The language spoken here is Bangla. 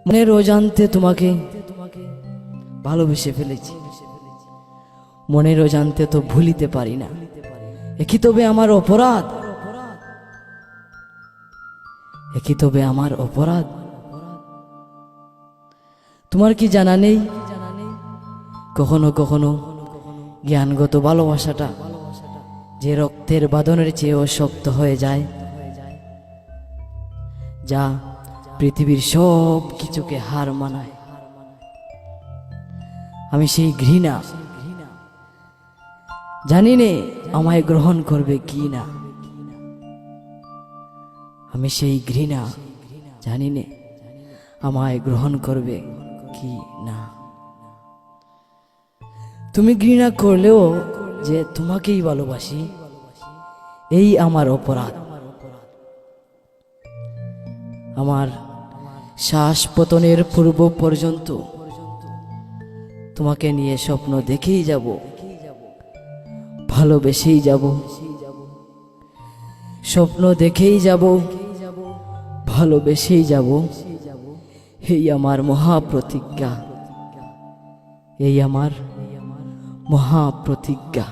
মনের অজান্তে তোমাকে ভালোবেসে ফেলেছি, মনের অজান্তে তো ভুলিতে পারি না। একই তবে আমার অপরাধ, একই তবে আমার অপরাধ। তোমার কি জানা নেই, কখনো কখনো জ্ঞানগত ভালোবাসাটা যে রক্তের বাঁধনের চেয়েও শক্ত হয়ে যায়, যা পৃথিবীর সব কিছুকে হার মানায়। আমি সেই ঘৃণা জানি নে আমায় গ্রহণ করবে কি না, আমি সেই ঘৃণা জানি নে আমায় গ্রহণ করবে কি না। তুমি ঘৃণা করলেও যে তোমাকেই ভালোবাসি, এই আমার অপরাধ। আমার শ্বাস পতনের পূর্ব পর্যন্ত তোমাকে নিয়ে স্বপ্ন দেখেই যাব, ভালোবেসেই যাব, স্বপ্ন দেখেই যাব, ভালোবেসেই যাব। এই আমার মহাপ্রতিজ্ঞা, এই আমার মহাপ্রতিজ্ঞা।